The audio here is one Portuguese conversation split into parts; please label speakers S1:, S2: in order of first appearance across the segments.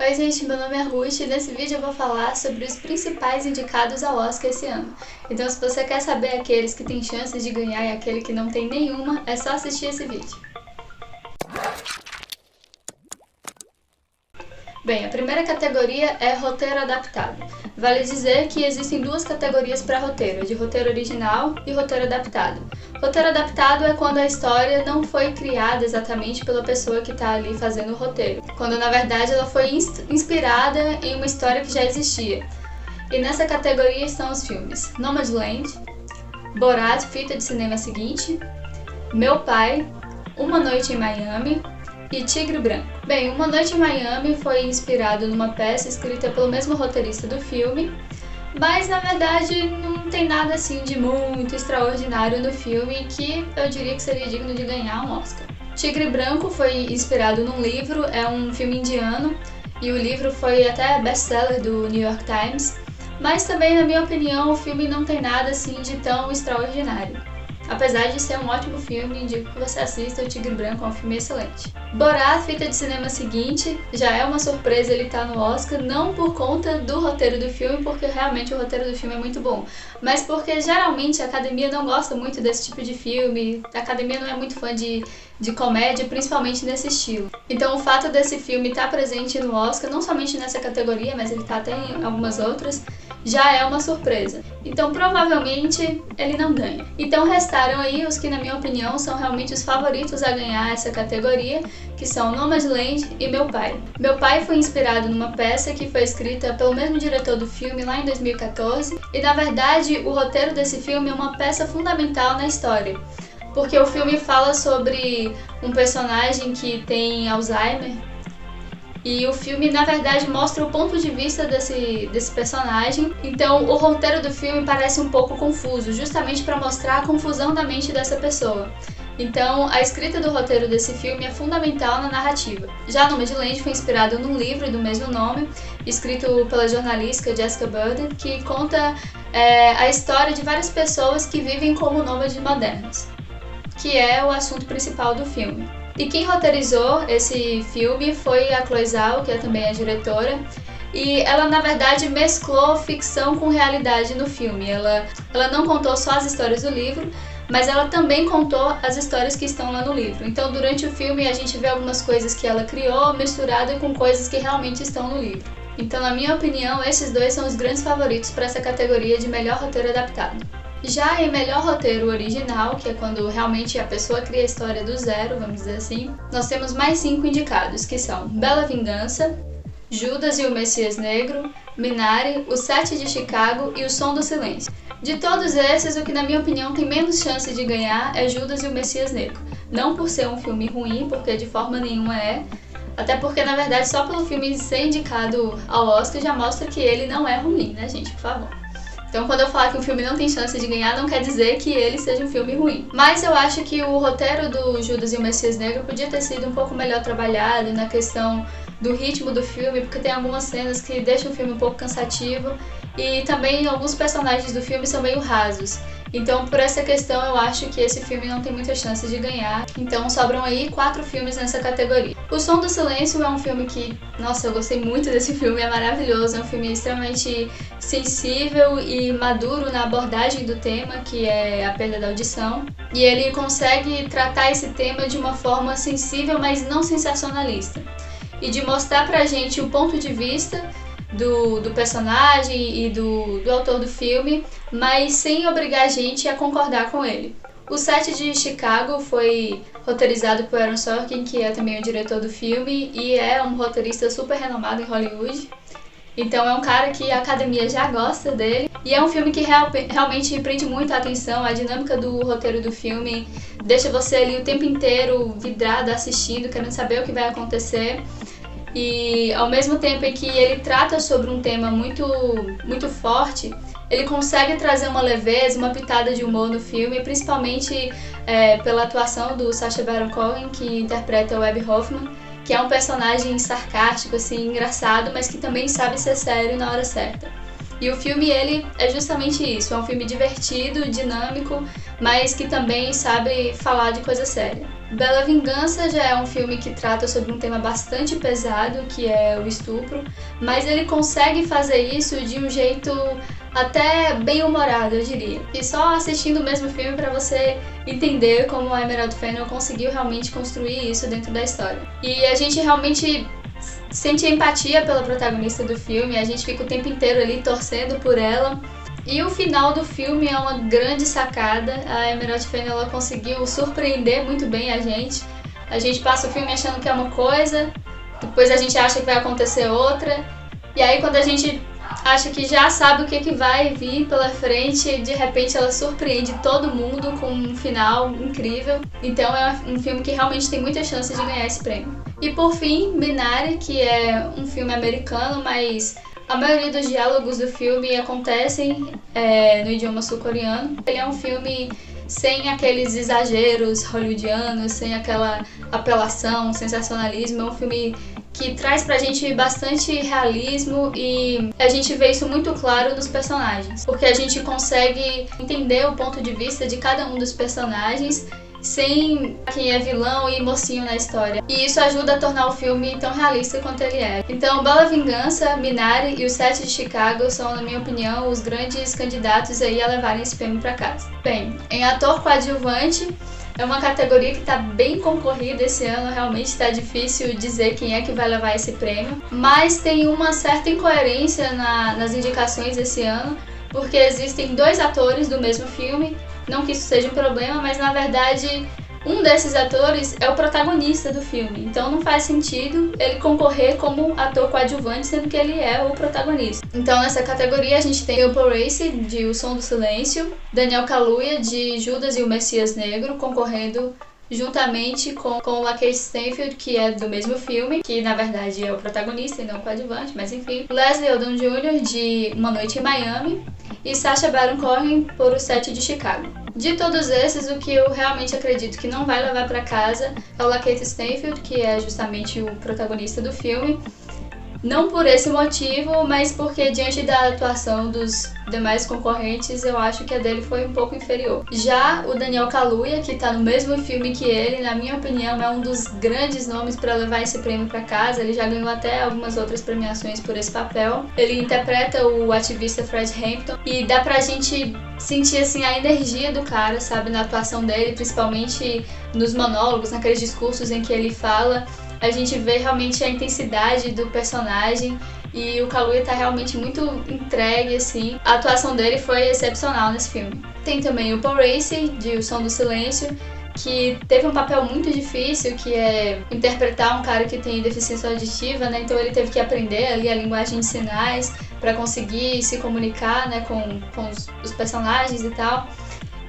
S1: Oi gente, meu nome é Ruth e nesse vídeo eu vou falar sobre os principais indicados ao Oscar esse ano. Então se você quer saber aqueles que têm chances de ganhar e aquele que não tem nenhuma, é só assistir esse vídeo. Bem, a primeira categoria é roteiro adaptado. Vale dizer que existem duas categorias para roteiro, de roteiro original e roteiro adaptado. Roteiro adaptado é quando a história não foi criada exatamente pela pessoa que está ali fazendo o roteiro, quando na verdade ela foi inspirada em uma história que já existia. E nessa categoria estão os filmes Nomadland, Borat, fita de cinema seguinte, Meu Pai, Uma Noite em Miami e Tigre Branco. Bem, Uma Noite em Miami foi inspirado numa peça escrita pelo mesmo roteirista do filme, mas na verdade não tem nada assim de muito extraordinário no filme que eu diria que seria digno de ganhar um Oscar. Tigre Branco foi inspirado num livro, é um filme indiano e o livro foi até best-seller do New York Times, mas também, na minha opinião, o filme não tem nada assim de tão extraordinário. Apesar de ser um ótimo filme, indico que você assista, o Tigre Branco é um filme excelente. Borat, fita de cinema seguinte, já é uma surpresa ele estar no Oscar, não por conta do roteiro do filme, porque realmente o roteiro do filme é muito bom, mas porque geralmente a academia não gosta muito desse tipo de filme, a academia não é muito fã de comédia, principalmente nesse estilo. Então o fato desse filme estar presente no Oscar, não somente nessa categoria, mas ele está até em algumas outras, já é uma surpresa. Então provavelmente ele não ganha. Então restaram aí os que na minha opinião são realmente os favoritos a ganhar essa categoria, que são Nomadland e Meu Pai. Meu Pai foi inspirado numa peça que foi escrita pelo mesmo diretor do filme lá em 2014 e na verdade o roteiro desse filme é uma peça fundamental na história, porque o filme fala sobre um personagem que tem Alzheimer. E o filme, na verdade, mostra o ponto de vista desse personagem. Então, o roteiro do filme parece um pouco confuso, justamente para mostrar a confusão da mente dessa pessoa. Então, a escrita do roteiro desse filme é fundamental na narrativa. Já Nomadland foi inspirado num livro do mesmo nome, escrito pela jornalista Jessica Burden, que conta a história de várias pessoas que vivem como nômades modernos, que é o assunto principal do filme. E quem roteirizou esse filme foi a Chloe Zhao, que é também a diretora, e ela na verdade mesclou ficção com realidade no filme. Ela não contou só as histórias do livro, mas ela também contou as histórias que estão lá no livro. Então durante o filme a gente vê algumas coisas que ela criou misturada com coisas que realmente estão no livro. Então na minha opinião esses dois são os grandes favoritos para essa categoria de melhor roteiro adaptado. Já em melhor roteiro original, que é quando realmente a pessoa cria a história do zero, vamos dizer assim, nós temos mais 5 indicados, que são Bela Vingança, Judas e o Messias Negro, Minari, O Sete de Chicago e O Som do Silêncio. De todos esses, o que na minha opinião tem menos chance de ganhar é Judas e o Messias Negro. Não por ser um filme ruim, porque de forma nenhuma é, até porque na verdade só pelo filme ser indicado ao Oscar já mostra que ele não é ruim, né gente, por favor. Então quando eu falar que um filme não tem chance de ganhar, não quer dizer que ele seja um filme ruim. Mas eu acho que o roteiro do Judas e o Messias Negro podia ter sido um pouco melhor trabalhado na questão do ritmo do filme, porque tem algumas cenas que deixam o filme um pouco cansativo e também alguns personagens do filme são meio rasos. Então por essa questão eu acho que esse filme não tem muita chance de ganhar, então sobram aí 4 filmes nessa categoria. O Som do Silêncio é um filme que, nossa, eu gostei muito desse filme, é maravilhoso, é um filme extremamente sensível e maduro na abordagem do tema, que é a perda da audição, e ele consegue tratar esse tema de uma forma sensível, mas não sensacionalista, e de mostrar pra gente o ponto de vista do personagem e do autor do filme, mas sem obrigar a gente a concordar com ele. O Sete de Chicago foi roteirizado por Aaron Sorkin, que é também o diretor do filme e é um roteirista super renomado em Hollywood. Então é um cara que a academia já gosta dele e é um filme que realmente prende muito a atenção. A dinâmica do roteiro do filme deixa você ali o tempo inteiro vidrado, assistindo, querendo saber o que vai acontecer. E ao mesmo tempo em que ele trata sobre um tema muito forte, ele consegue trazer uma leveza, uma pitada de humor no filme, principalmente pela atuação do Sacha Baron Cohen, que interpreta o Webb Hoffman, que é um personagem sarcástico, assim, engraçado, mas que também sabe ser sério na hora certa. E o filme, ele é justamente isso, é um filme divertido, dinâmico, mas que também sabe falar de coisa séria. Bela Vingança já é um filme que trata sobre um tema bastante pesado, que é o estupro, mas ele consegue fazer isso de um jeito até bem humorado, eu diria. E só assistindo o mesmo filme para você entender como a Emerald Fennell conseguiu realmente construir isso dentro da história. E a gente realmente sente empatia pela protagonista do filme, a gente fica o tempo inteiro ali torcendo por ela. E o final do filme é uma grande sacada. A Emerald Fennell ela conseguiu surpreender muito bem a gente. A gente passa o filme achando que é uma coisa, depois a gente acha que vai acontecer outra, e aí quando a gente acha que já sabe o que vai vir pela frente, de repente ela surpreende todo mundo com um final incrível. Então é um filme que realmente tem muita chance de ganhar esse prêmio. E por fim, Minari, que é um filme americano, mas a maioria dos diálogos do filme acontecem no idioma sul-coreano. Ele é um filme sem aqueles exageros hollywoodianos, sem aquela apelação, sensacionalismo. É um filme que traz pra gente bastante realismo e a gente vê isso muito claro nos personagens, porque a gente consegue entender o ponto de vista de cada um dos personagens sem quem é vilão e mocinho na história. E isso ajuda a tornar o filme tão realista quanto ele é. Então, Bela Vingança, Minari e Os Sete de Chicago são, na minha opinião, os grandes candidatos aí a levarem esse prêmio pra casa. Bem, em ator coadjuvante, é uma categoria que está bem concorrida esse ano, realmente está difícil dizer quem é que vai levar esse prêmio. Mas tem uma certa incoerência nas indicações esse ano, porque existem 2 atores do mesmo filme. Não que isso seja um problema, mas na verdade um desses atores é o protagonista do filme. Então não faz sentido ele concorrer como ator coadjuvante, sendo que ele é o protagonista. Então nessa categoria a gente tem o Paul Raci, de O Som do Silêncio, Daniel Kaluuya, de Judas e o Messias Negro, concorrendo juntamente com o Lakeith Stanfield, que é do mesmo filme, que na verdade é o protagonista e não o coadjuvante, mas enfim. Leslie Odom Jr., de Uma Noite em Miami, e Sacha Baron Cohen por Os Sete de Chicago. De todos esses, o que eu realmente acredito que não vai levar para casa é o Lakeith Stanfield, que é justamente o protagonista do filme. Não por esse motivo, mas porque diante da atuação dos demais concorrentes, eu acho que a dele foi um pouco inferior. Já o Daniel Kaluuya, que tá no mesmo filme que ele, na minha opinião, é um dos grandes nomes para levar esse prêmio para casa. Ele já ganhou até algumas outras premiações por esse papel. Ele interpreta o ativista Fred Hampton e dá pra gente sentir assim a energia do cara, sabe, na atuação dele, principalmente nos monólogos, naqueles discursos em que ele fala. A gente vê realmente a intensidade do personagem e o Kaluuya tá realmente muito entregue, assim. A atuação dele foi excepcional nesse filme. Tem também o Paul Raci, de O Som do Silêncio, que teve um papel muito difícil, que é interpretar um cara que tem deficiência auditiva, né? Então ele teve que aprender ali a linguagem de sinais para conseguir se comunicar, né, com os personagens e tal.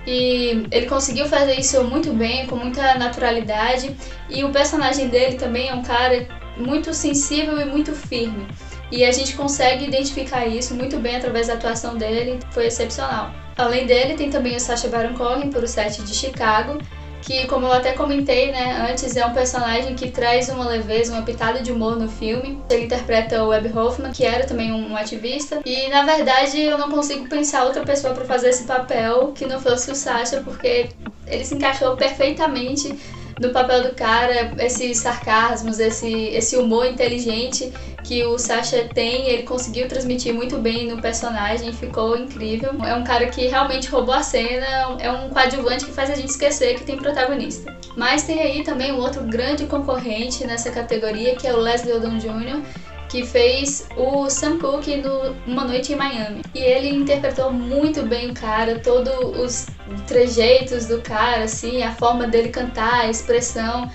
S1: E ele conseguiu fazer isso muito bem, com muita naturalidade. E o personagem dele também é um cara muito sensível e muito firme. E a gente consegue identificar isso muito bem através da atuação dele, foi excepcional. Além dele, tem também o Sacha Baron Cohen por Os Sete de Chicago, que, como eu até comentei, né, antes, é um personagem que traz uma leveza, uma pitada de humor no filme. Ele interpreta o Webb Hoffman, que era também um ativista. E, na verdade, eu não consigo pensar outra pessoa para fazer esse papel que não fosse o Sacha, porque ele se encaixou perfeitamente no papel do cara, esses sarcasmos, esse humor inteligente que o Sacha tem, ele conseguiu transmitir muito bem no personagem, ficou incrível. É um cara que realmente roubou a cena, é um coadjuvante que faz a gente esquecer que tem protagonista. Mas tem aí também um outro grande concorrente nessa categoria, que é o Leslie Odom Jr., que fez o Sam Cooke no Uma Noite em Miami. E ele interpretou muito bem o cara, todos os trejeitos do cara, assim, a forma dele cantar, a expressão.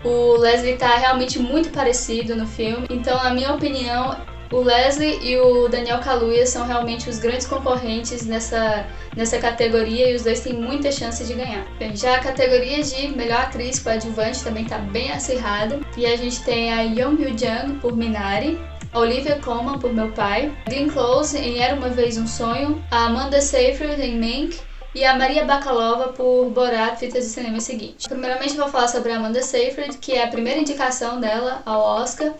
S1: O Leslie tá realmente muito parecido no filme. Então, na minha opinião, o Leslie e o Daniel Kaluuya são realmente os grandes concorrentes nessa categoria e os dois têm muita chance de ganhar. Bem, já a categoria de melhor atriz coadjuvante também tá bem acirrada. E a gente tem a Yeon Woo-jung por Minari, a Olivia Colman por Meu Pai, a Glenn Close em Era Uma Vez Um Sonho, a Amanda Seyfried em Mank e a Maria Bakalova por Borat, Fita de Cinema Seguinte. Primeiramente eu vou falar sobre a Amanda Seyfried, que é a primeira indicação dela ao Oscar.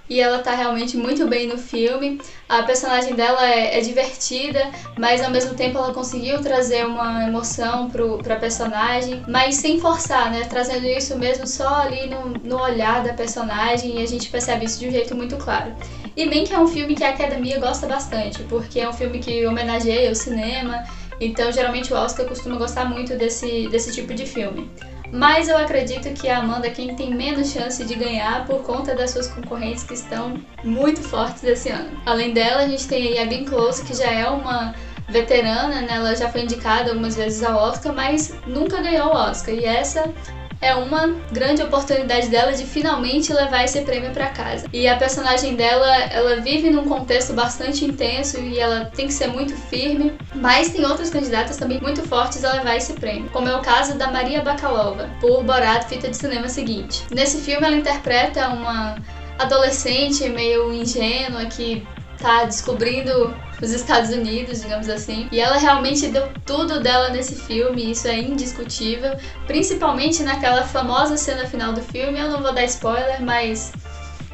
S1: e ela tá realmente muito bem no filme. A personagem dela é divertida, mas ao mesmo tempo ela conseguiu trazer uma emoção pra personagem, mas sem forçar, né? Trazendo isso mesmo só ali no olhar da personagem, e a gente percebe isso de um jeito muito claro. E Mank é um filme que a Academia gosta bastante, porque é um filme que homenageia o cinema, então geralmente o Oscar costuma gostar muito desse tipo de filme. Mas eu acredito que a Amanda é quem tem menos chance de ganhar por conta das suas concorrentes que estão muito fortes esse ano. Além dela, a gente tem a Glenn Close, que já é uma veterana, né? Ela já foi indicada algumas vezes ao Oscar, mas nunca ganhou o Oscar. E essa é uma grande oportunidade dela de finalmente levar esse prêmio para casa. E a personagem dela, ela vive num contexto bastante intenso e ela tem que ser muito firme, mas tem outras candidatas também muito fortes a levar esse prêmio, como é o caso da Maria Bakalova, por Borat, Fita de Cinema Seguinte. Nesse filme ela interpreta uma adolescente meio ingênua que tá descobrindo os Estados Unidos, digamos assim. E ela realmente deu tudo dela nesse filme, isso é indiscutível. Principalmente naquela famosa cena final do filme, eu não vou dar spoiler, mas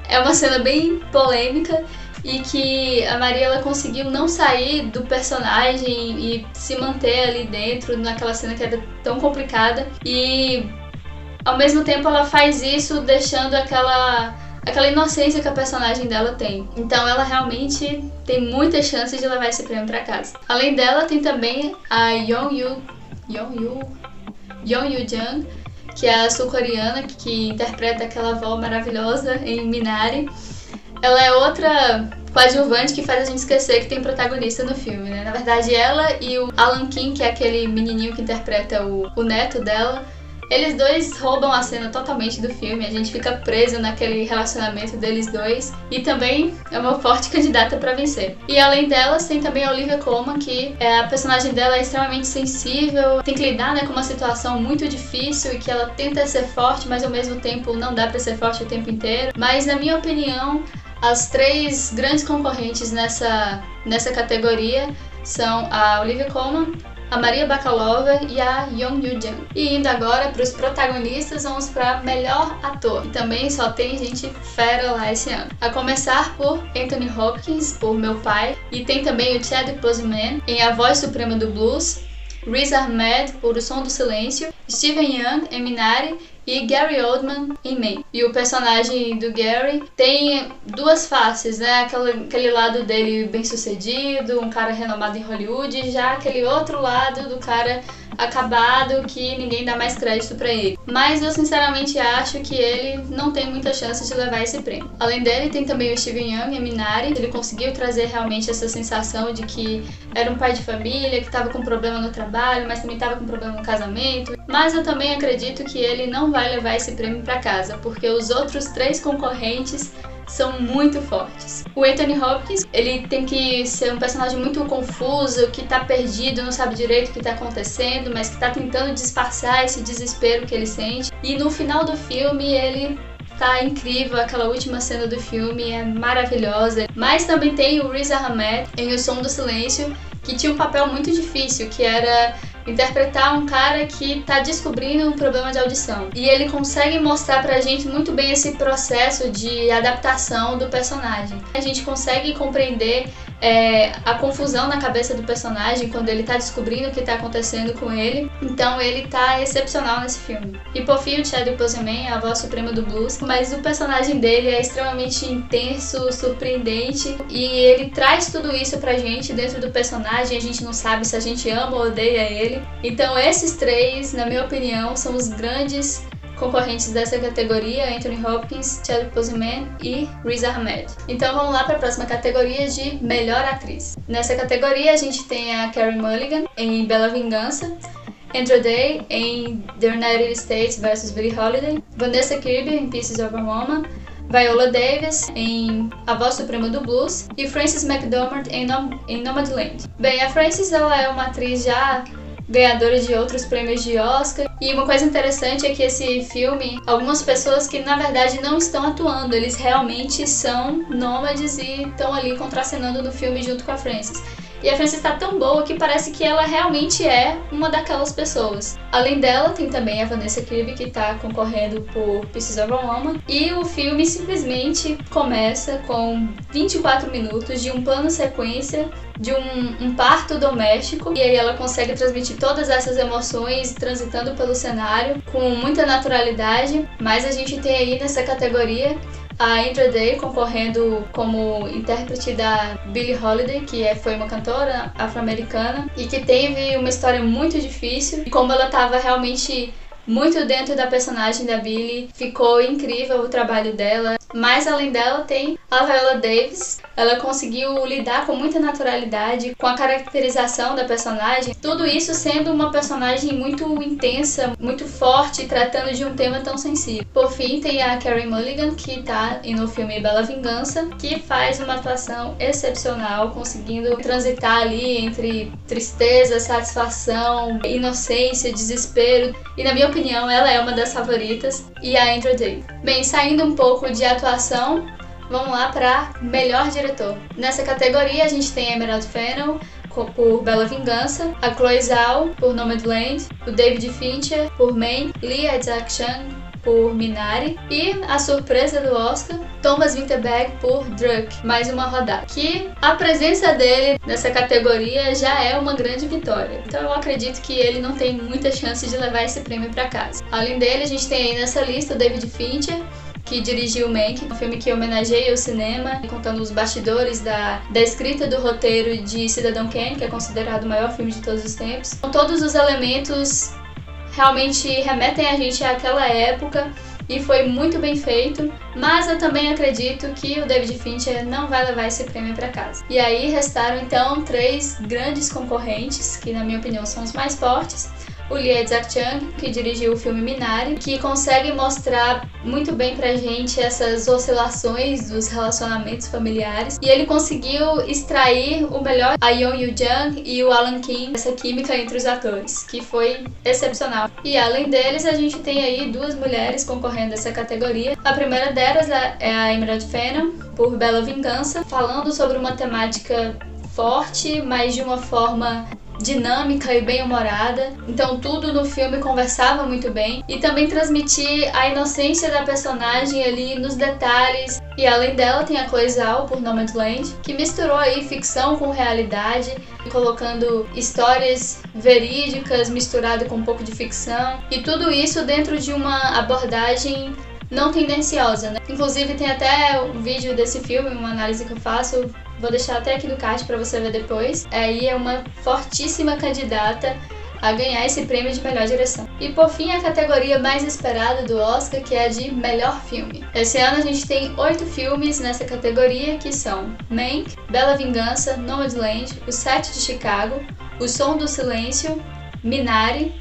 S1: é uma cena bem polêmica e que a Maria ela conseguiu não sair do personagem e se manter ali dentro, naquela cena que era tão complicada. E ao mesmo tempo ela faz isso deixando aquela inocência que a personagem dela tem. Então ela realmente tem muitas chances de levar esse prêmio pra casa. Além dela, tem também a Yeon Yoo Jung, que é a sul-coreana que interpreta aquela avó maravilhosa em Minari. Ela é outra coadjuvante que faz a gente esquecer que tem protagonista no filme, né? Na verdade, ela e o Alan Kim, que é aquele menininho que interpreta o neto dela, eles dois roubam a cena totalmente do filme, a gente fica preso naquele relacionamento deles dois e também é uma forte candidata para vencer. E além delas, tem também a Olivia Colman, que a personagem dela é extremamente sensível, tem que lidar, né, com uma situação muito difícil e que ela tenta ser forte, mas ao mesmo tempo não dá para ser forte o tempo inteiro. Mas na minha opinião, as três grandes concorrentes nessa categoria são a Olivia Colman, a Maria Bakalova e a Yeon Yoo Jung. E indo agora para os protagonistas, vamos para melhor ator. E também só tem gente fera lá esse ano. A começar por Anthony Hopkins, por Meu Pai. E tem também o Chadwick Boseman em A Voz Suprema do Blues. Riz Ahmed por O Som do Silêncio. Steven Yeun em Minari. E Gary Oldman em Mank. E o personagem do Gary tem duas faces, né? Aquele lado dele bem sucedido, um cara renomado em Hollywood, e já aquele outro lado do cara acabado que ninguém dá mais crédito pra ele. Mas eu sinceramente acho que ele não tem muita chance de levar esse prêmio. Além dele, tem também o Steven Yeun em Minari. Ele conseguiu trazer realmente essa sensação de que era um pai de família, que estava com problema no trabalho, mas também estava com problema no casamento. Mas eu também acredito que ele não vai levar esse prêmio pra casa, porque os outros três concorrentes são muito fortes. O Anthony Hopkins, ele tem que ser um personagem muito confuso, que tá perdido, não sabe direito o que tá acontecendo, mas que tá tentando disfarçar esse desespero que ele sente. E no final do filme, ele tá incrível, aquela última cena do filme é maravilhosa. Mas também tem o Riz Ahmed em O Som do Silêncio, que tinha um papel muito difícil, que era interpretar um cara que tá descobrindo um problema de audição. E ele consegue mostrar pra gente muito bem esse processo de adaptação do personagem. A gente consegue compreender a confusão na cabeça do personagem quando ele tá descobrindo o que tá acontecendo com ele. Então ele tá excepcional nesse filme. E por fim, o Chadwick Boseman é a voz suprema do blues, mas o personagem dele é extremamente intenso, surpreendente, e ele traz tudo isso pra gente dentro do personagem. A gente não sabe se a gente ama ou odeia ele. Então esses três, na minha opinião, são os grandes concorrentes dessa categoria: Anthony Hopkins, Chadwick Boseman e Riz Ahmed. Então vamos lá para a próxima categoria de melhor atriz. Nessa categoria a gente tem a Carey Mulligan em Bela Vingança, Andra Day em The United States vs. Billie Holiday, Vanessa Kirby em Pieces of a Woman, Viola Davis em A Voz Suprema do Blues e Frances McDormand em Nomadland. Bem, a Frances ela é uma atriz já ganhadora de outros prêmios de Oscar. E uma coisa interessante é que esse filme, algumas pessoas que na verdade não estão atuando, eles realmente são nômades e estão ali contracenando no filme junto com a Frances. E a Frances tá tão boa que parece que ela realmente é uma daquelas pessoas. Além dela, tem também a Vanessa Kirby, que tá concorrendo por Pieces of a Woman. E o filme simplesmente começa com 24 minutos de um plano sequência de um parto doméstico. E aí ela consegue transmitir todas essas emoções transitando pelo cenário com muita naturalidade. Mas a gente tem aí nessa categoria a Andra Day concorrendo como intérprete da Billie Holiday, que foi uma cantora afro-americana e que teve uma história muito difícil. E como ela estava realmente muito dentro da personagem da Billie, ficou incrível o trabalho dela. Mas além dela tem a Viola Davis. Ela conseguiu lidar com muita naturalidade com a caracterização da personagem, tudo isso sendo uma personagem muito intensa, muito forte, tratando de um tema tão sensível. Por fim, tem a Carey Mulligan, que tá no filme Bela Vingança, que faz uma atuação excepcional, conseguindo transitar ali entre tristeza, satisfação, inocência, desespero. E na minha opinião, ela é uma das favoritas, e a Andra Day. Bem, saindo um pouco de atuação, vamos lá para melhor diretor. Nessa categoria a gente tem a Emerald Fennell por Bela Vingança, a Chloe Zhao por Nomadland, o David Fincher por Mank, Lee Isaac-Chung por Minari e a surpresa do Oscar, Thomas Vinterberg por Druk, mais uma rodada. Que a presença dele nessa categoria já é uma grande vitória. Então eu acredito que ele não tem muita chance de levar esse prêmio para casa. Além dele, a gente tem aí nessa lista o David Fincher, que dirigiu Mank, um filme que homenageia o cinema, contando os bastidores da escrita do roteiro de Cidadão Kane, que é considerado o maior filme de todos os tempos. Então, todos os elementos realmente remetem a gente àquela época e foi muito bem feito, mas eu também acredito que o David Fincher não vai levar esse prêmio para casa. E aí restaram então 3 grandes concorrentes, que na minha opinião são os mais fortes. O Lee Isaac-Chung, que dirigiu o filme Minari, que consegue mostrar muito bem pra gente essas oscilações dos relacionamentos familiares. E ele conseguiu extrair o melhor a Yeon Yoo-jung e o Alan Kim, essa química entre os atores, que foi excepcional. E além deles, a gente tem aí 2 mulheres concorrendo nessa categoria. A primeira delas é a Emerald Fennell, por Bela Vingança, falando sobre uma temática forte, mas de uma forma dinâmica e bem-humorada. Então tudo no filme conversava muito bem e também transmitir a inocência da personagem ali nos detalhes. E além dela tem a Chloe Zhao por Nomadland, que misturou aí ficção com realidade, colocando histórias verídicas misturado com um pouco de ficção, e tudo isso dentro de uma abordagem não tendenciosa, né? Inclusive tem até um vídeo desse filme, uma análise que eu faço, vou deixar até aqui no card para você ver depois. Aí é uma fortíssima candidata a ganhar esse prêmio de melhor direção. E por fim, a categoria mais esperada do Oscar, que é a de melhor filme. Esse ano a gente tem 8 filmes nessa categoria, que são Mank, Bela Vingança, Nomadland, O Sete de Chicago, O Som do Silêncio, Minari,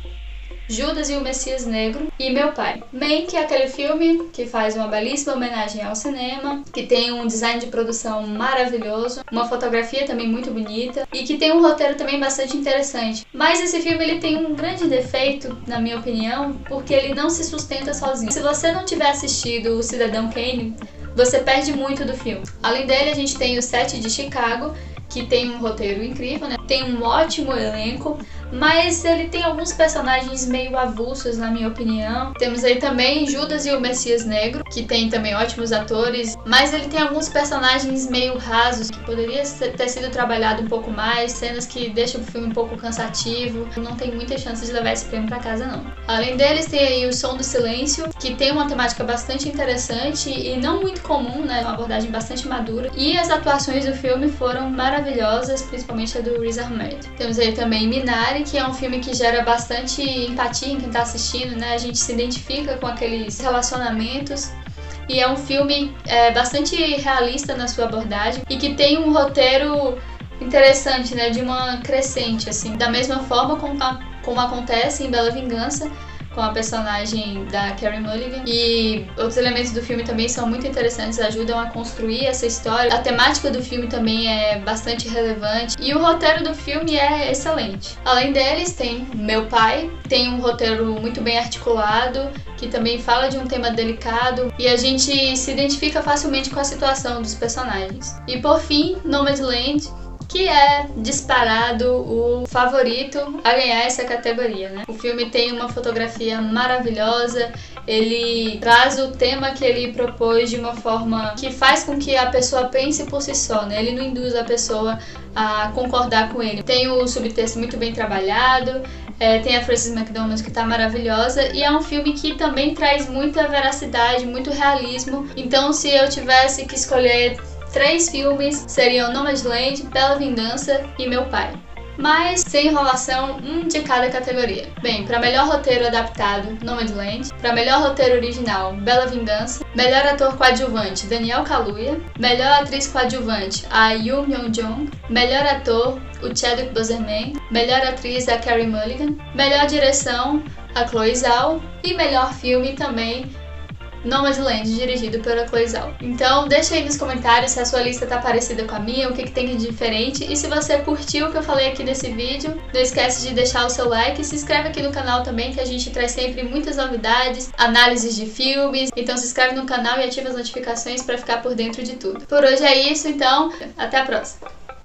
S1: Judas e o Messias Negro e Meu Pai. Mank é aquele filme que faz uma belíssima homenagem ao cinema, que tem um design de produção maravilhoso, uma fotografia também muito bonita e que tem um roteiro também bastante interessante. Mas esse filme ele tem um grande defeito, na minha opinião, porque ele não se sustenta sozinho. Se você não tiver assistido o Cidadão Kane, você perde muito do filme. Além dele, a gente tem o Sete de Chicago, que tem um roteiro incrível, né? Tem um ótimo elenco, mas ele tem alguns personagens meio avulsos, na minha opinião. Temos aí também Judas e o Messias Negro, que tem também ótimos atores, mas ele tem alguns personagens meio rasos, que poderia ter sido trabalhado um pouco mais, cenas que deixam o filme um pouco cansativo. Não tem muita chance de levar esse prêmio pra casa, não. Além deles, tem aí O Som do Silêncio, que tem uma temática bastante interessante e não muito comum, né? Uma abordagem bastante madura. E as atuações do filme foram maravilhosas, principalmente a do Riz Ahmed. Temos aí também Minari, que é um filme que gera bastante empatia em quem tá assistindo, né? A gente se identifica com aqueles relacionamentos. E é um filme bastante realista na sua abordagem e que tem um roteiro interessante, né? De uma crescente, assim. Da mesma forma como acontece em Bela Vingança, com a personagem da Carey Mulligan. E outros elementos do filme também são muito interessantes, ajudam a construir essa história. A temática do filme também é bastante relevante e o roteiro do filme é excelente. Além deles, tem Meu Pai, tem um roteiro muito bem articulado, que também fala de um tema delicado e a gente se identifica facilmente com a situação dos personagens. E por fim, Nomadland, que é disparado o favorito a ganhar essa categoria, né? O filme tem uma fotografia maravilhosa, ele traz o tema que ele propôs de uma forma que faz com que a pessoa pense por si só, né? Ele não induz a pessoa a concordar com ele. Tem o subtexto muito bem trabalhado, tem a Frances McDormand que tá maravilhosa, e é um filme que também traz muita veracidade, muito realismo. Então, se eu tivesse que escolher 3 filmes, seriam Nomadland, Bela Vingança e Meu Pai. Mas, sem enrolação, um de cada categoria. Bem, para melhor roteiro adaptado, Nomadland. Para melhor roteiro original, Bela Vingança. Melhor ator coadjuvante, Daniel Kaluuya. Melhor atriz coadjuvante, a Yoo Myung-jong. Melhor ator, o Chadwick Boseman. Melhor atriz, a Carey Mulligan. Melhor direção, a Chloe Zhao. E melhor filme também, Nomadland, dirigido pela Chloe Zhao. Então deixa aí nos comentários se a sua lista tá parecida com a minha, o que tem de diferente, e se você curtiu o que eu falei aqui nesse vídeo, não esquece de deixar o seu like e se inscreve aqui no canal também, que a gente traz sempre muitas novidades, análises de filmes, então se inscreve no canal e ativa as notificações para ficar por dentro de tudo. Por hoje é isso, então até a próxima!